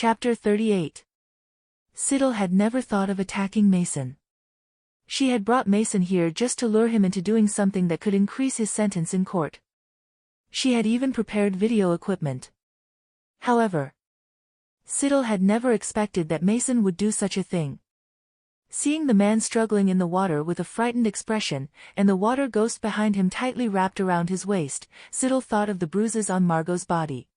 Chapter 38. Siddle had never thought of attacking Mason. She had brought Mason here just to lure him into doing something that could increase his sentence in court. She had even prepared video equipment. However, Siddle had never expected that Mason would do such a thing. Seeing the man struggling in the water with a frightened expression, and the water ghost behind him tightly wrapped around his waist, Siddle thought of the bruises on Margot's body.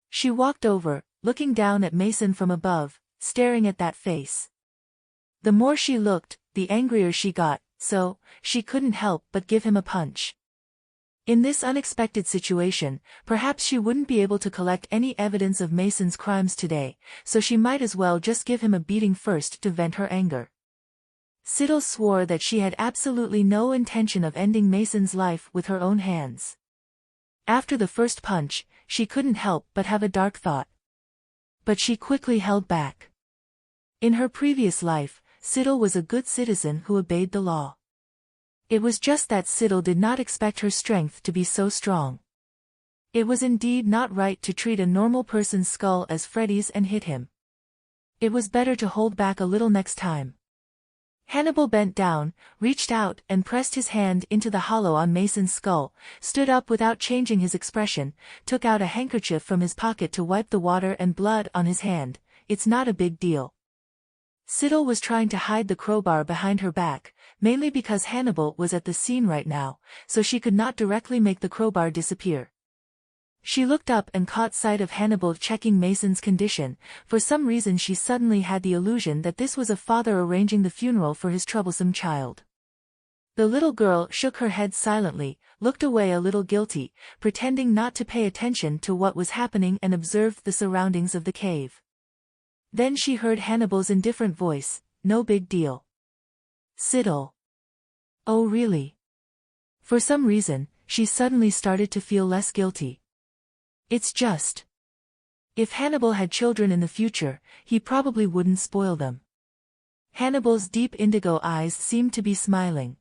She walked over, looking down at Mason from above, staring at that face. The more she looked, the angrier she got, so she couldn't help but give him a punch. In this unexpected situation, perhaps she wouldn't be able to collect any evidence of Mason's crimes today, so she might as well just give him a beating first to vent her anger. Siddle swore that she had absolutely no intention of ending Mason's life with her own hands. After the first punch, she couldn't help but have a dark thought. But she quickly held back. In her previous life, Siddle was a good citizen who obeyed the law. It was just that Siddle did not expect her strength to be so strong. It was indeed not right to treat a normal person's skull as Freddy's and hit him. It was better to hold back a little next time. Hannibal bent down, reached out and pressed his hand into the hollow on Mason's skull, stood up without changing his expression, took out a handkerchief from his pocket to wipe the water and blood on his hand. It's not a big deal. Siddle was trying to hide the crowbar behind her back, mainly because Hannibal was at the scene right now, so she could not directly make the crowbar disappear. She looked up and caught sight of Hannibal checking Mason's condition. For some reason she suddenly had the illusion that this was a father arranging the funeral for his troublesome child. The little girl shook her head silently, looked away a little guilty, pretending not to pay attention to what was happening and observed the surroundings of the cave. Then she heard Hannibal's indifferent voice, "No big deal." Siddle. Oh really? For some reason, she suddenly started to feel less guilty. It's just. If Hannibal had children in the future, he probably wouldn't spoil them. Hannibal's deep indigo eyes seemed to be smiling.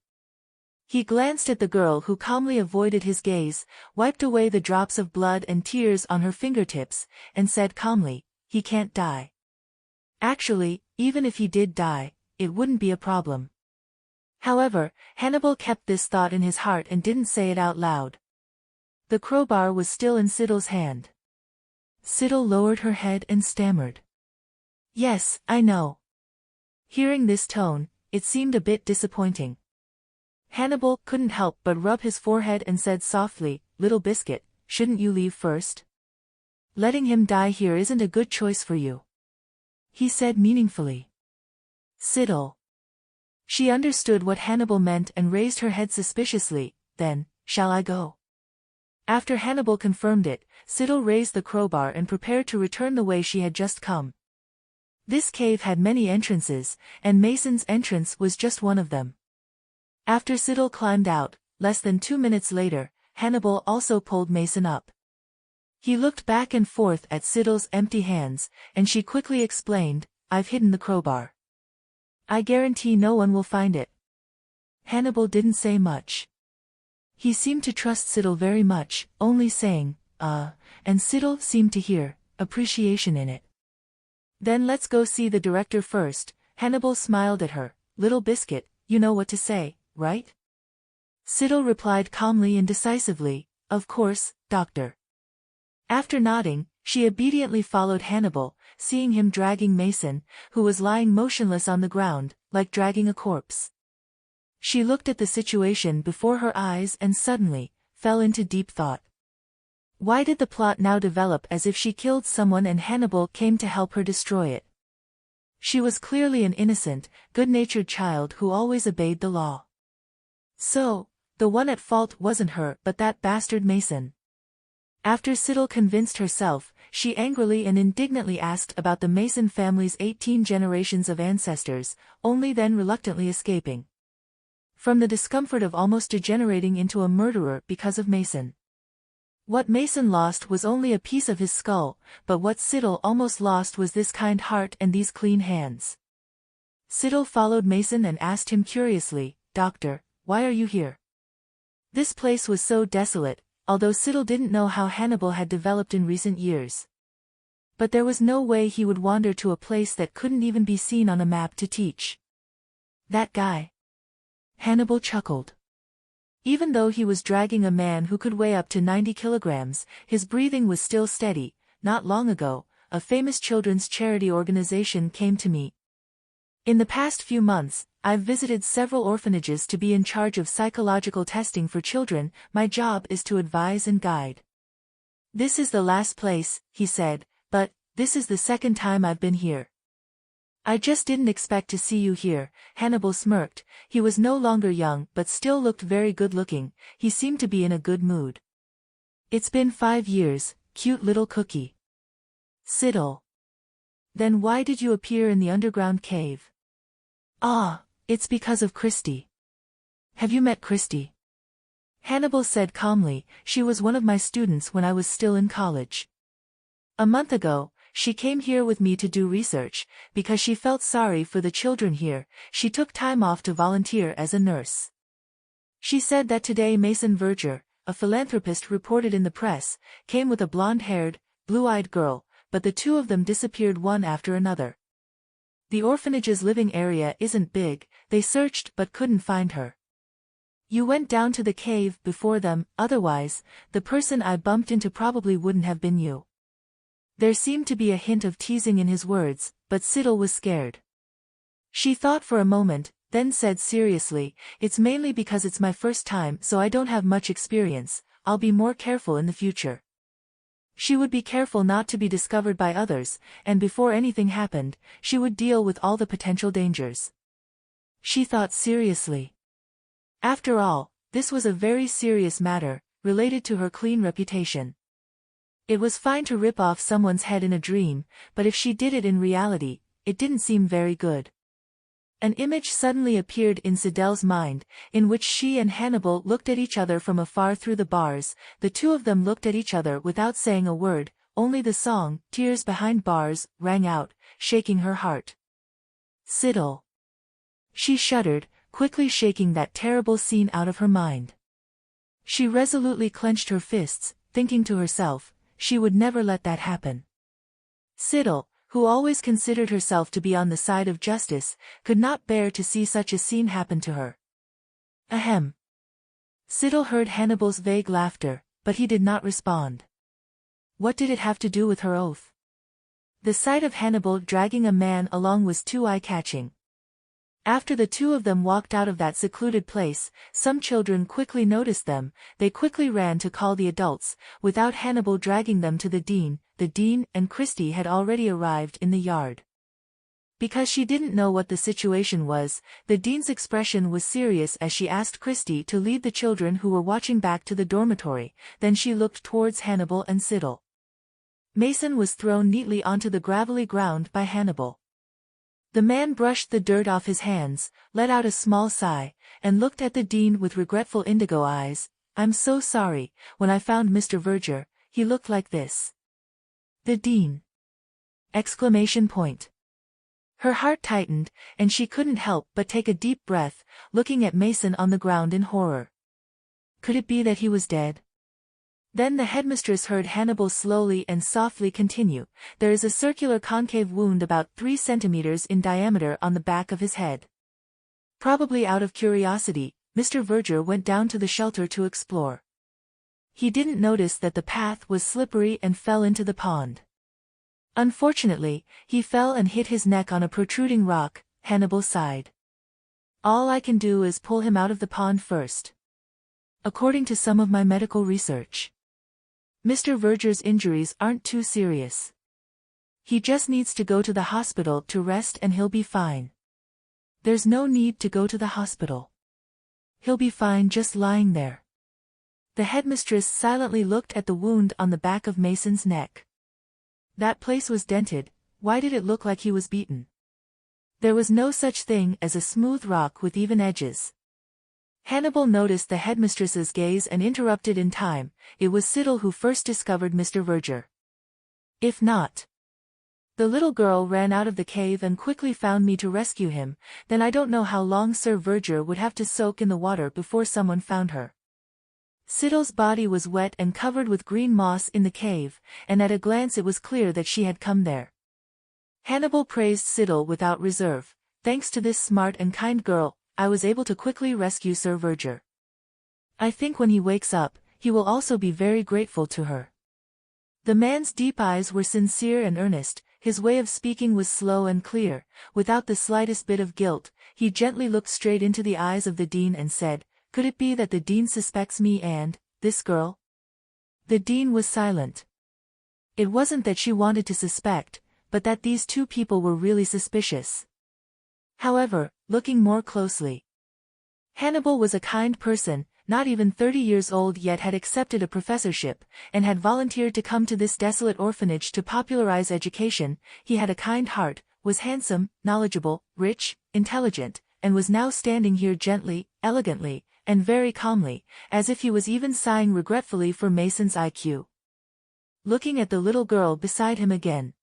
He glanced at the girl who calmly avoided his gaze, wiped away the drops of blood and tears on her fingertips, and said calmly, "He can't die." Actually, even if he did die, it wouldn't be a problem. However, Hannibal kept this thought in his heart and didn't say it out loud. The crowbar was still in Siddle's hand. Siddle lowered her head and stammered. "Yes, I know." Hearing this tone, it seemed a bit disappointing. Hannibal couldn't help but rub his forehead and said softly, "Little biscuit, shouldn't you leave first? Letting him die here isn't a good choice for you," he said meaningfully. Siddle. She understood what Hannibal meant and raised her head suspiciously. "Then, shall I go?" After Hannibal confirmed it, Siddle raised the crowbar and prepared to return the way she had just come. This cave had many entrances, and Mason's entrance was just one of them. After Siddle climbed out, less than 2 minutes later, Hannibal also pulled Mason up. He looked back and forth at Siddle's empty hands, and she quickly explained, "I've hidden the crowbar. I guarantee no one will find it." Hannibal didn't say much. He seemed to trust Siddle very much, only saying, and Siddle seemed to hear appreciation in it. "Then let's go see the director first." Hannibal smiled at her. "Little biscuit, you know what to say, right?" Siddle replied calmly and decisively, "Of course, doctor." After nodding, she obediently followed Hannibal, seeing him dragging Mason, who was lying motionless on the ground, like dragging a corpse. She looked at the situation before her eyes and suddenly fell into deep thought. Why did the plot now develop as if she killed someone and Hannibal came to help her destroy it? She was clearly an innocent, good-natured child who always obeyed the law. So, the one at fault wasn't her but that bastard Mason. After Siddle convinced herself, she angrily and indignantly asked about the Mason family's 18 generations of ancestors, only then reluctantly escaping from the discomfort of almost degenerating into a murderer because of Mason. What Mason lost was only a piece of his skull, but what Siddle almost lost was this kind heart and these clean hands. Siddle followed Mason and asked him curiously, "Doctor, why are you here?" This place was so desolate, although Siddle didn't know how Hannibal had developed in recent years. But there was no way he would wander to a place that couldn't even be seen on a map to teach. That guy. Hannibal chuckled. Even though he was dragging a man who could weigh up to 90 kilograms, his breathing was still steady. Not long ago, a famous children's charity organization came to me. In the past few months, I've visited several orphanages to be in charge of psychological testing for children. My job is to advise and guide. This is the last place, he said, but this is the second time I've been here. I just didn't expect to see you here, Hannibal smirked. He was no longer young but still looked very good-looking. He seemed to be in a good mood. It's been 5 years, cute little cookie. Siddle. Then why did you appear in the underground cave? Ah, it's because of Christy. Have you met Christy? Hannibal said calmly. She was one of my students when I was still in college. A month ago, she came here with me to do research. Because she felt sorry for the children here, she took time off to volunteer as a nurse. She said that today Mason Verger, a philanthropist reported in the press, came with a blonde-haired, blue-eyed girl, but the two of them disappeared one after another. The orphanage's living area isn't big. They searched but couldn't find her. You went down to the cave before them, otherwise, the person I bumped into probably wouldn't have been you. There seemed to be a hint of teasing in his words, but Siddle was scared. She thought for a moment, then said seriously, it's mainly because it's my first time so I don't have much experience. I'll be more careful in the future. She would be careful not to be discovered by others, and before anything happened, she would deal with all the potential dangers. She thought seriously. After all, this was a very serious matter, related to her clean reputation. It was fine to rip off someone's head in a dream, but if she did it in reality, it didn't seem very good. An image suddenly appeared in Siddle's mind, in which she and Hannibal looked at each other from afar through the bars. The two of them looked at each other without saying a word, only the song, Tears Behind Bars, rang out, shaking her heart. Siddle. She shuddered, quickly shaking that terrible scene out of her mind. She resolutely clenched her fists, thinking to herself, she would never let that happen. Siddle, who always considered herself to be on the side of justice, could not bear to see such a scene happen to her. Ahem. Siddle heard Hannibal's vague laughter, but he did not respond. What did it have to do with her oath? The sight of Hannibal dragging a man along was too eye-catching. After the two of them walked out of that secluded place, some children quickly noticed them. They quickly ran to call the adults, without Hannibal dragging them to the dean. The dean and Christy had already arrived in the yard. Because she didn't know what the situation was, the dean's expression was serious as she asked Christy to lead the children who were watching back to the dormitory. Then she looked towards Hannibal and Siddle. Mason was thrown neatly onto the gravelly ground by Hannibal. The man brushed the dirt off his hands, let out a small sigh, and looked at the dean with regretful indigo eyes. I'm so sorry. When I found Mr. Verger, he looked like this. The dean! Exclamation point. Her heart tightened, and she couldn't help but take a deep breath, looking at Mason on the ground in horror. Could it be that he was dead? Then the headmistress heard Hannibal slowly and softly continue. There is a circular concave wound about 3 centimeters in diameter on the back of his head. Probably out of curiosity, Mr. Verger went down to the shelter to explore. He didn't notice that the path was slippery and fell into the pond. Unfortunately, he fell and hit his neck on a protruding rock. Hannibal sighed. All I can do is pull him out of the pond first. According to some of my medical research, Mr. Verger's injuries aren't too serious. He just needs to go to the hospital to rest and he'll be fine. There's no need to go to the hospital. He'll be fine just lying there. The headmistress silently looked at the wound on the back of Mason's neck. That place was dented. Why did it look like he was beaten? There was no such thing as a smooth rock with even edges. Hannibal noticed the headmistress's gaze and interrupted in time. It was Siddle who first discovered Mr. Verger. If not. The little girl ran out of the cave and quickly found me to rescue him. Then I don't know how long Sir Verger would have to soak in the water before someone found her. Siddle's body was wet and covered with green moss in the cave, and at a glance it was clear that she had come there. Hannibal praised Siddle without reserve. Thanks to this smart and kind girl, I was able to quickly rescue Sir Verger. I think when he wakes up, he will also be very grateful to her. The man's deep eyes were sincere and earnest, his way of speaking was slow and clear, without the slightest bit of guilt. He gently looked straight into the eyes of the dean and said, "Could it be that the dean suspects me and this girl?" The dean was silent. It wasn't that she wanted to suspect, but that these two people were really suspicious. However, looking more closely, Hannibal was a kind person, not even 30 years old yet had accepted a professorship, and had volunteered to come to this desolate orphanage to popularize education. He had a kind heart, was handsome, knowledgeable, rich, intelligent, and was now standing here gently, elegantly, and very calmly, as if he was even sighing regretfully for Mason's IQ. Looking at the little girl beside him again.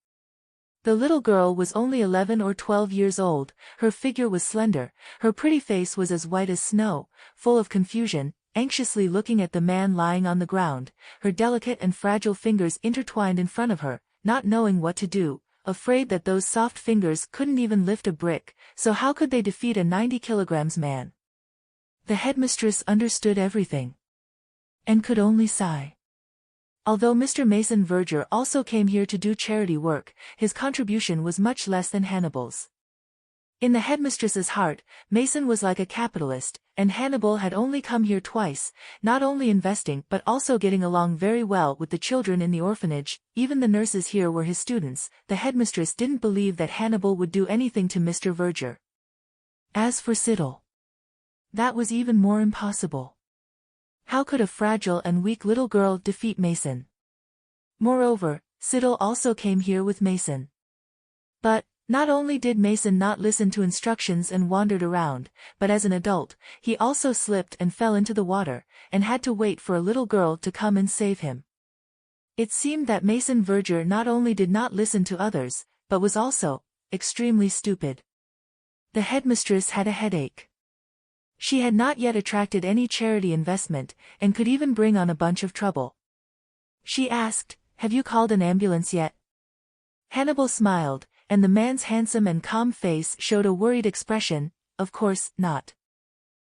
The little girl was only 11 or 12 years old, her figure was slender, her pretty face was as white as snow, full of confusion, anxiously looking at the man lying on the ground, her delicate and fragile fingers intertwined in front of her, not knowing what to do, afraid that those soft fingers couldn't even lift a brick, so how could they defeat a 90 kilograms man? The headmistress understood everything. And could only sigh. Although Mr. Mason Verger also came here to do charity work, his contribution was much less than Hannibal's. In the headmistress's heart, Mason was like a capitalist, and Hannibal had only come here twice, not only investing but also getting along very well with the children in the orphanage. Even the nurses here were his students. The headmistress didn't believe that Hannibal would do anything to Mr. Verger. As for Siddle, that was even more impossible. How could a fragile and weak little girl defeat Mason? Moreover, Siddle also came here with Mason. But, not only did Mason not listen to instructions and wandered around, but as an adult, he also slipped and fell into the water, and had to wait for a little girl to come and save him. It seemed that Mason Verger not only did not listen to others, but was also extremely stupid. The headmistress had a headache. She had not yet attracted any charity investment, and could even bring on a bunch of trouble. She asked, "Have you called an ambulance yet?" Hannibal smiled, and the man's handsome and calm face showed a worried expression. "Of course not."